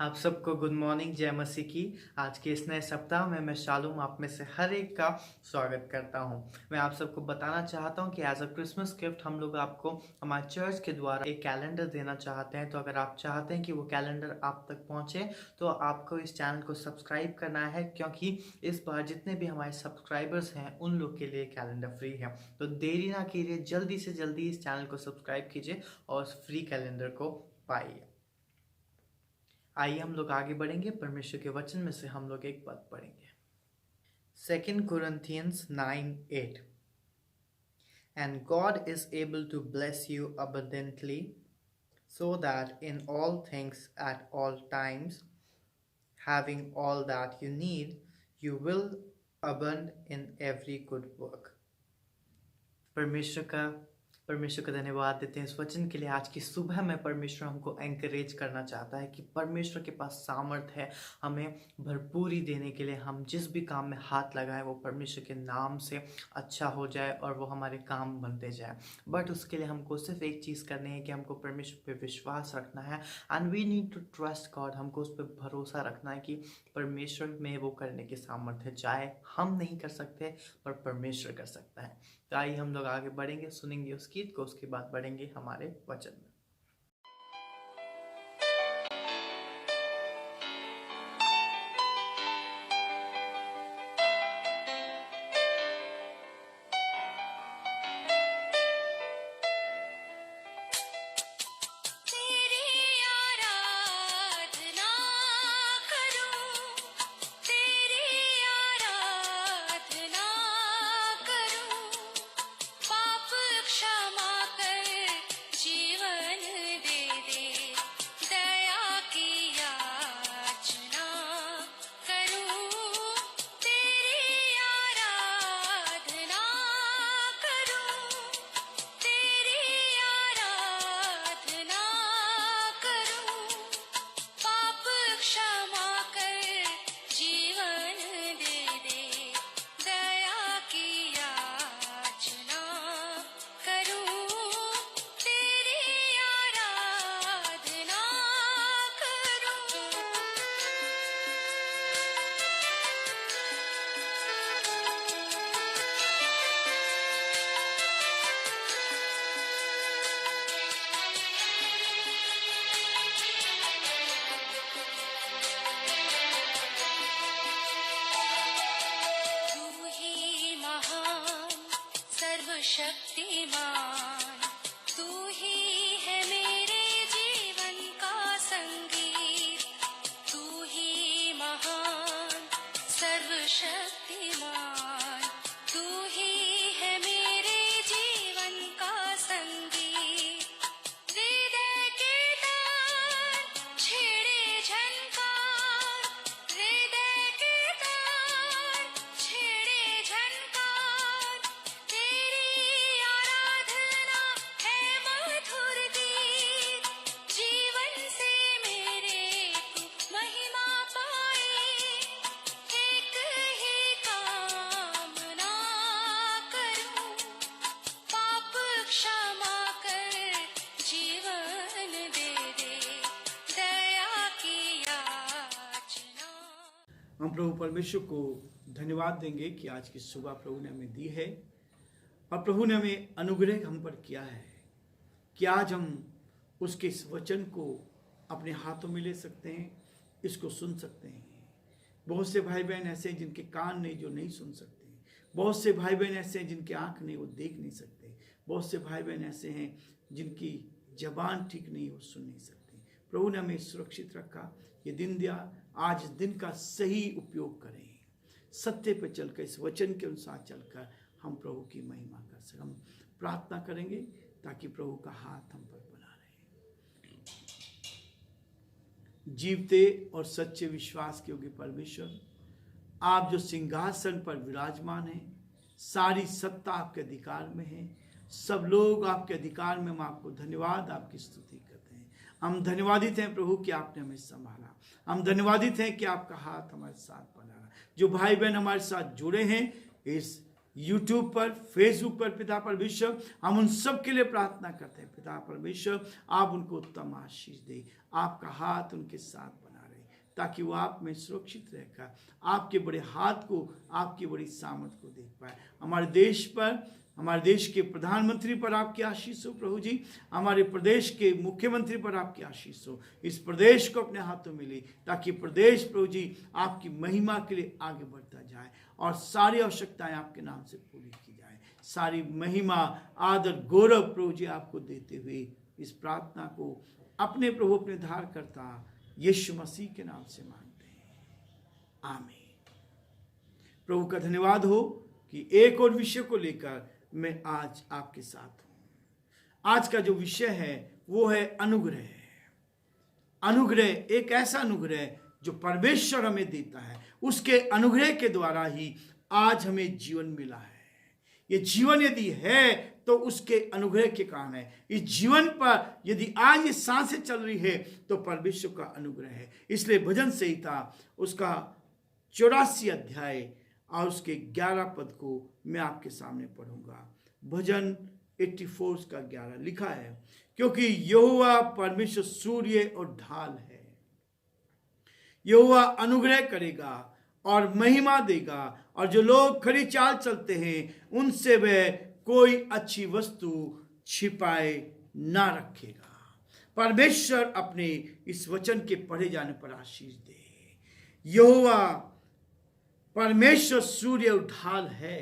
आप सबको good morning, जय मसीह की। आज के इस नए सप्ताह में मैं शालूम आप में से हर एक का स्वागत करता हूं। मैं आप सबको बताना चाहता हूं कि एज अ क्रिसमस गिफ्ट हम लोग आपको हमारे चर्च के द्वारा एक कैलेंडर देना चाहते हैं। तो अगर आप चाहते हैं कि वो कैलेंडर आप तक पहुंचे तो आपको इस चैनल को सब्सक्राइब करना है, क्योंकि इस बार जितने भी हमारे सब्सक्राइबर्स हैं उन लोग के लिए कैलेंडर फ्री है। तो देरी ना कीजिए, जल्दी से जल्दी इस चैनल को सब्सक्राइब कीजिए और फ्री कैलेंडर को पाइए। आइए हम लोग आगे बढ़ेंगे। परमेश्वर के वचन में से हम लोग एक पद पढ़ेंगे, 2 Corinthians 9:8। And God is able to bless you abundantly, so that in all things at all times, having all that you need, you will abound in every good work। परमेश्वर का धन्यवाद देते हैं इस वचन के लिए। आज की सुबह में परमेश्वर हमको एंकरेज करना चाहता है कि परमेश्वर के पास सामर्थ है हमें भरपूरी देने के लिए। हम जिस भी काम में हाथ लगाएं वो परमेश्वर के नाम से अच्छा हो जाए और वो हमारे काम बनते जाए। बट उसके लिए हमको सिर्फ एक चीज़ करनी है कि हमको परमेश्वर पे विश्वास रखना है। And we need to trust God. हमको उस पर भरोसा रखना है कि परमेश्वर में वो करने की सामर्थ्य है, चाहे हम नहीं कर सकते पर परमेश्वर कर सकता है। तो आइए हम लोग आगे बढ़ेंगे, सुनेंगे उस गीत को, उसके बाद बढ़ेंगे हमारे वचन में। शक्तिमान तू ही है मेरे जीवन का संगीत, तू ही महान सर्वशक्तिमान, तू ही है मेरे जीवन का संगीत। हृदय के तार छेड़े झनकार, हृदय के तार छेड़े झनकार, तेरी आराधना है मधुर गीत। जीवन से मेरे तू महिमा पाए, एक ही कामना करूं, पाप क्षमा कर जीवन दे दे, दया की याचना। हम प्रभु परमेश्वर को धन्यवाद देंगे कि आज की सुबह प्रभु ने हमें दी है और प्रभु ने हमें अनुग्रह हम पर किया है कि आज हम उसके इस वचन को अपने हाथों में ले सकते हैं, इसको सुन सकते हैं। बहुत से भाई बहन ऐसे हैं जिनके कान नहीं, जो नहीं सुन सकते। बहुत से भाई बहन ऐसे हैं जिनके आंख नहीं, वो देख नहीं सकते। बहुत से भाई बहन ऐसे हैं जिनकी जबान ठीक नहीं, वो सुन नहीं सकते। प्रभु ने हमें सुरक्षित रखा, ये दिन दिया। आज दिन का सही उपयोग करें, सत्य पे चलकर, इस वचन के अनुसार चलकर हम प्रभु की महिमा कर सकें। हम प्रार्थना करेंगे ताकि प्रभु का हाथ हम पर बना रहे। जीवते और सच्चे विश्वास के योग्य परमेश्वर, आप जो सिंहासन पर विराजमान हैं, सारी सत्ता आपके अधिकार में है, सब लोग आपके अधिकार में। हम आपको धन्यवाद, आपकी स्तुति करते हैं। हम धन्यवादित हैं प्रभु कि आपने हमें संभाला। हम धन्यवादित हैं कि आपका हाथ हमारे साथ बना रहा। जो भाई बहन हमारे साथ जुड़े हैं इस यूट्यूब पर, फेसबुक पर, पिता परमेश्वर, हम उन सब के लिए प्रार्थना करते हैं। पिता परमेश्वर, आप उनको उत्तम आशीष दे, आपका हाथ उनके साथ बना रहे। ताकि वो आप में सुरक्षित रहकर आपके बड़े हाथ को, आपकी बड़ी सामर्थ को देख पाए। हमारे देश पर, हमारे देश के प्रधानमंत्री पर आपकी आशीष हो प्रभु जी, हमारे प्रदेश के मुख्यमंत्री पर आपकी आशीष हो। इस प्रदेश को अपने हाथों में ले, ताकि प्रदेश प्रभु जी आपकी महिमा के लिए आगे बढ़ता जाए और सारी आवश्यकताएं आपके नाम से पूरी की जाए। सारी महिमा, आदर, गौरव प्रभु जी आपको देते हुए इस प्रार्थना को अपने प्रभु, अपने धारकर्ता यीशु मसीह के नाम से मांगते हैं, आमीन। प्रभु का धन्यवाद हो कि एक और विषय को लेकर मैं आज आपके साथ हूं। आज का जो विषय है वो है अनुग्रह। अनुग्रह एक ऐसा अनुग्रह जो परमेश्वर हमें देता है, उसके अनुग्रह के द्वारा ही आज हमें जीवन मिला है। ये जीवन यदि है तो उसके अनुग्रह के कारण है। इस जीवन पर यदि आज ये सांसें चल रही है तो परमेश्वर का अनुग्रह है। इसलिए भजन संहिता उसका 84 अध्याय और उसके 11 पद को मैं आपके सामने पढ़ूंगा। भजन 84 का 11 लिखा है, क्योंकि यहोवा परमेश्वर सूर्य और ढाल है। यहोवा अनुग्रह करेगा और महिमा देगा, और जो लोग खरी चाल चलते हैं उनसे वह कोई अच्छी वस्तु छिपाए ना रखेगा। परमेश्वर अपने इस वचन के पढ़े जाने पर आशीष दे। यहोवा परमेश्वर सूर्य उठाल है।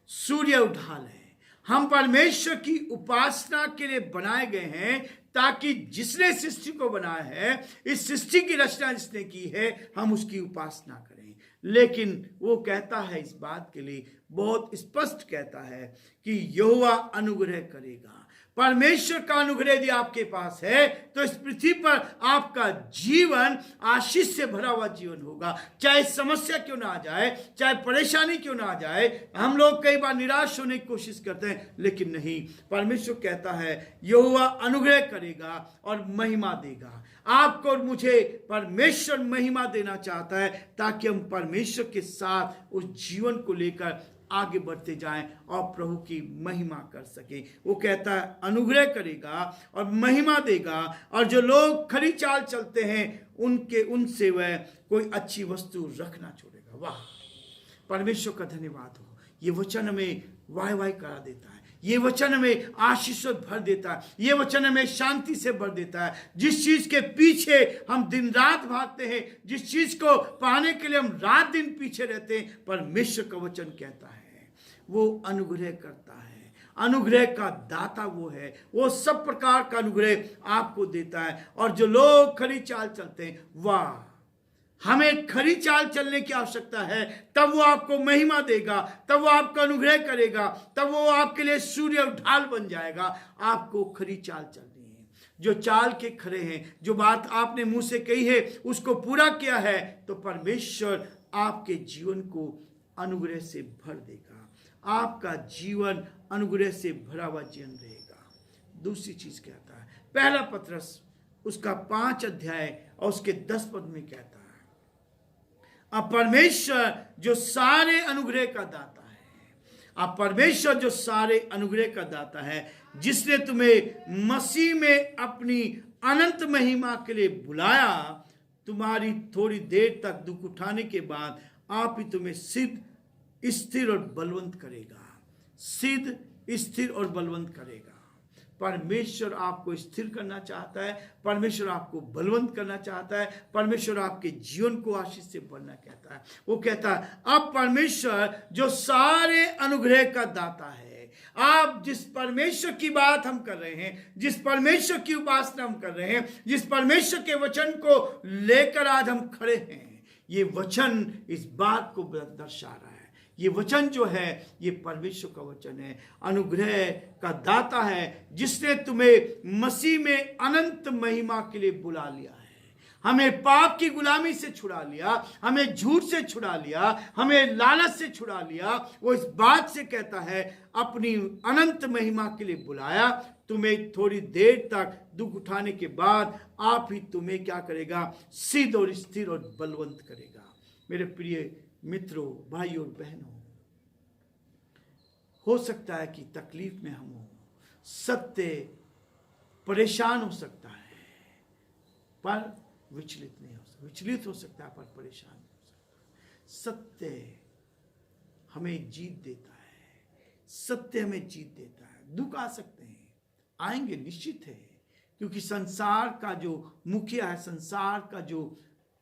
सूर्य उठाल है। हम परमेश्वर की उपासना के लिए बनाए गए हैं, ताकि जिसने सृष्टि को बनाया है, इस सृष्टि की रचना जिसने की है, हम उसकी उपासना करें। लेकिन वो कहता है, इस बात के लिए बहुत स्पष्ट कहता है कि यहोवा अनुग्रह करेगा। परमेश्वर का अनुग्रह यदि आपके पास है तो इस पृथ्वी पर आपका जीवन आशीष से भरा हुआ जीवन होगा। चाहे समस्या क्यों ना आ जाए, चाहे परेशानी क्यों ना आ जाए। हम लोग कई बार निराश होने की कोशिश करते हैं, लेकिन नहीं, परमेश्वर कहता है यहोवा अनुग्रह करेगा और महिमा देगा। आपको और मुझे परमेश्वर महिमा देना चाहता है, ताकि हम परमेश्वर के साथ उस जीवन को लेकर आगे बढ़ते जाएं और प्रभु की महिमा कर सके। वो कहता है अनुग्रह करेगा और महिमा देगा, और जो लोग खरी चाल चलते हैं उनसे वह कोई अच्छी वस्तु रखना छोड़ेगा। वाह, परमेश्वर का धन्यवाद हो। ये वचन हमें वाह वाह करा देता है। ये वचन हमें आशीष भर देता है। ये वचन हमें शांति से भर देता है। जिस चीज के पीछे हम दिन रात भागते हैं, जिस चीज को पाने के लिए हम रात दिन पीछे रहते हैं, परमेश्वर का वचन कहता है वो अनुग्रह करता है। अनुग्रह का दाता वो है। वो सब प्रकार का अनुग्रह आपको देता है। और जो लोग खरी चाल चलते हैं, वाह, हमें खरी चाल चलने की आवश्यकता है, तब वो आपको महिमा देगा, तब वो आपका अनुग्रह करेगा, तब वो आपके लिए सूर्य ढाल बन जाएगा। आपको खरी चाल चलनी है। जो चाल के खरे हैं, जो बात आपने मुंह से कही है उसको पूरा किया है, तो परमेश्वर आपके जीवन को अनुग्रह से भर देगा। आपका जीवन अनुग्रह से भरा हुआ जीवन रहेगा। दूसरी चीज कहता है, पहला पत्रस उसका 5 अध्याय और उसके 10 पद में कहता है, अब परमेश्वर जो सारे अनुग्रह का दाता है, अब परमेश्वर जो सारे अनुग्रह का दाता है, जिसने तुम्हें मसीह में अपनी अनंत महिमा के लिए बुलाया, तुम्हारी थोड़ी देर तक दुख उठाने के बाद आप ही तुम्हें सिद्ध, स्थिर और बलवंत करेगा। सिद्ध, स्थिर और बलवंत करेगा। परमेश्वर आपको स्थिर करना चाहता है। परमेश्वर आपको बलवंत करना चाहता है। परमेश्वर आपके जीवन को आशीष से भरना कहता है। वो कहता है, अब परमेश्वर जो सारे अनुग्रह का दाता है, आप जिस परमेश्वर की बात हम कर रहे हैं, जिस परमेश्वर की उपासना हम कर रहे हैं, जिस परमेश्वर के वचन को लेकर आज हम खड़े हैं, ये वचन इस बात को दर्शा रहा है। ये वचन जो है, ये परमेश्वर का वचन है। अनुग्रह का दाता है, जिसने तुम्हें मसीह में अनंत महिमा के लिए बुला लिया है। हमें पाप की गुलामी से छुड़ा लिया, हमें झूठ से छुड़ा लिया, हमें लालच से छुड़ा लिया। वो इस बात से कहता है, अपनी अनंत महिमा के लिए बुलाया। तुम्हें थोड़ी देर तक दुख उठाने के बाद आप ही तुम्हें क्या करेगा? सिद्ध और स्थिर और बलवंत करेगा। मेरे प्रिय मित्रों, भाई और बहनों, हो सकता है कि तकलीफ में हम हो, सत्य परेशान हो सकता है, पर विचलित नहीं हो सकता। विचलित हो सकता है पर परेशान नहीं हो सकता। सत्य हमें जीत देता है, सत्य हमें जीत देता है। दुख आ सकते हैं, आएंगे, निश्चित है, क्योंकि संसार का जो मुखिया है, संसार का जो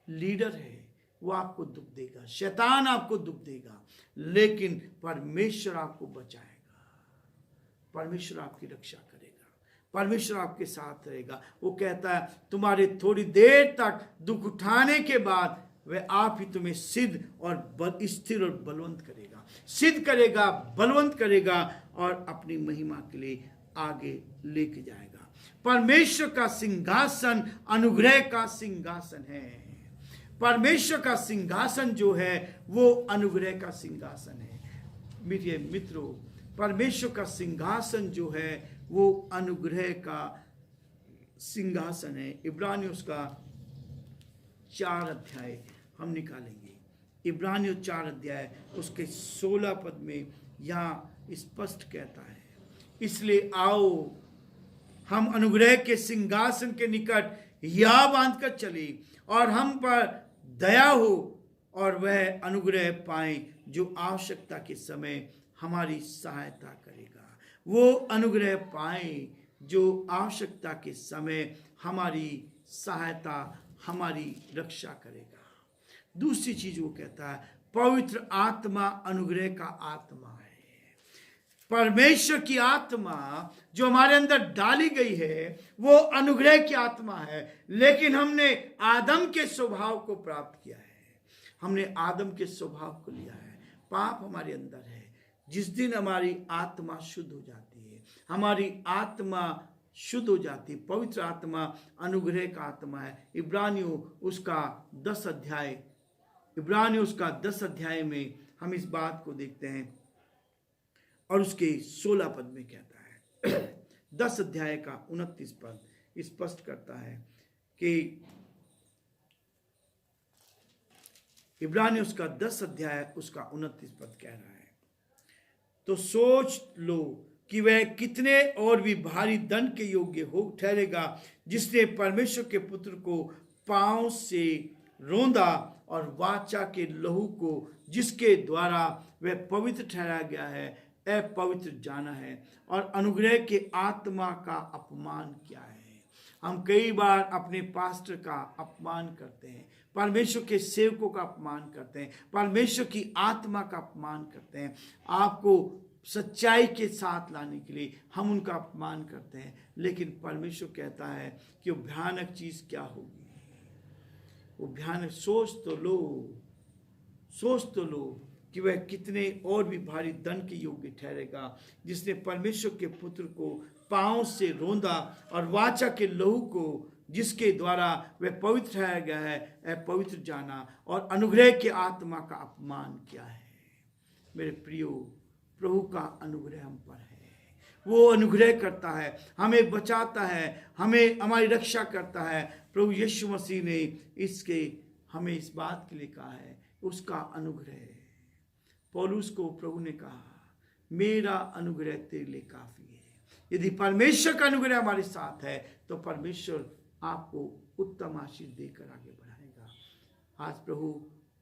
लीडर है, वो आपको दुख देगा, शैतान आपको दुख देगा, लेकिन परमेश्वर आपको बचाएगा, परमेश्वर आपकी रक्षा करेगा, परमेश्वर आपके साथ रहेगा। वो कहता है तुम्हारे थोड़ी देर तक दुख उठाने के बाद वह आप ही तुम्हें सिद्ध और स्थिर और बलवंत करेगा, सिद्ध करेगा, बलवंत करेगा और अपनी महिमा के लिए आगे लेके जाएगा। परमेश्वर का सिंहासन अनुग्रह का सिंहासन है। परमेश्वर का सिंहासन जो है वो अनुग्रह का सिंहासन है। मेरे मित्रों, परमेश्वर का सिंहासन जो है वो अनुग्रह का सिंहासन है। इब्रानियों का 4 अध्याय हम निकालेंगे। इब्रानियों 4 अध्याय उसके 16 पद में यहाँ स्पष्ट कहता है, इसलिए आओ हम अनुग्रह के सिंहासन के निकट या बांधकर चले और हम पर दया हो और वह अनुग्रह पाए जो आवश्यकता के समय हमारी सहायता करेगा। वो अनुग्रह पाए जो आवश्यकता के समय हमारी सहायता, हमारी रक्षा करेगा। दूसरी चीज वो कहता है, पवित्र आत्मा अनुग्रह का आत्मा है। परमेश्वर की आत्मा जो हमारे अंदर डाली गई है वो अनुग्रह की आत्मा है, लेकिन हमने आदम के स्वभाव को प्राप्त किया है, हमने आदम के स्वभाव को लिया है। पाप हमारे अंदर है। जिस दिन हमारी आत्मा शुद्ध हो जाती है, हमारी आत्मा शुद्ध हो जाती है, पवित्र आत्मा अनुग्रह का आत्मा है। इब्रानियों उसका 10 अध्याय में हम इस बात को देखते हैं और उसके 16 पद में कहता है 10 अध्याय का 29 पद स्पष्ट करता है कि इब्रानियों उसका 10 अध्याय उसका 29 पद कह रहा है, तो सोच लो कि वह कितने और भी भारी दंड के योग्य हो ठहरेगा जिसने परमेश्वर के पुत्र को पांव से रोंदा और वाचा के लहू को जिसके द्वारा वह पवित्र ठहराया गया है अपवित्र जाना है और अनुग्रह के आत्मा का अपमान किया है। हम कई बार अपने पास्टर का अपमान करते हैं, परमेश्वर के सेवकों का अपमान करते हैं, परमेश्वर की आत्मा का अपमान करते हैं। आपको सच्चाई के साथ लाने के लिए हम उनका अपमान करते हैं, लेकिन परमेश्वर कहता है कि वो भयानक चीज क्या होगी, वो भयानक सोच तो लो कि वह कितने और भी भारी दंड के योग्य ठहरेगा जिसने परमेश्वर के पुत्र को पांव से रोंदा और वाचा के लहू को जिसके द्वारा वह पवित्र ठहराया गया है अपवित्र जाना और अनुग्रह के आत्मा का अपमान किया है। मेरे प्रियो, प्रभु का अनुग्रह हम पर है। वो अनुग्रह करता है, हमें बचाता है, हमें हमारी रक्षा करता है। प्रभु यीशु मसीह ने इसके हमें इस बात के लिए कहा है, उसका अनुग्रह। पौलुस को प्रभु ने कहा, मेरा अनुग्रह तेरे लिए काफी है। यदि परमेश्वर का अनुग्रह हमारे साथ है तो परमेश्वर आपको उत्तम आशीष देकर आगे बढ़ाएगा। आज प्रभु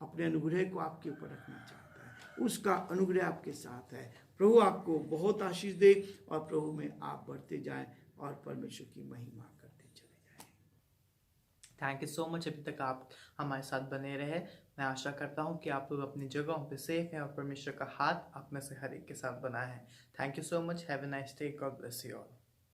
अपने अनुग्रह को आपके ऊपर रखना चाहता है, उसका अनुग्रह आपके साथ है। प्रभु आपको बहुत आशीष दे और प्रभु में आप बढ़ते जाएं और परमेश्वर की महिमा करते चले जाएं। Thank you so much. अभी तक आप हमारे साथ बने रहे। मैं आशा करता हूँ कि आप लोग अपनी जगहों पे सेफ हैं और परमेश्वर का हाथ आप में से हर एक के साथ बना है। Thank you so much. Have a nice day. God bless you all.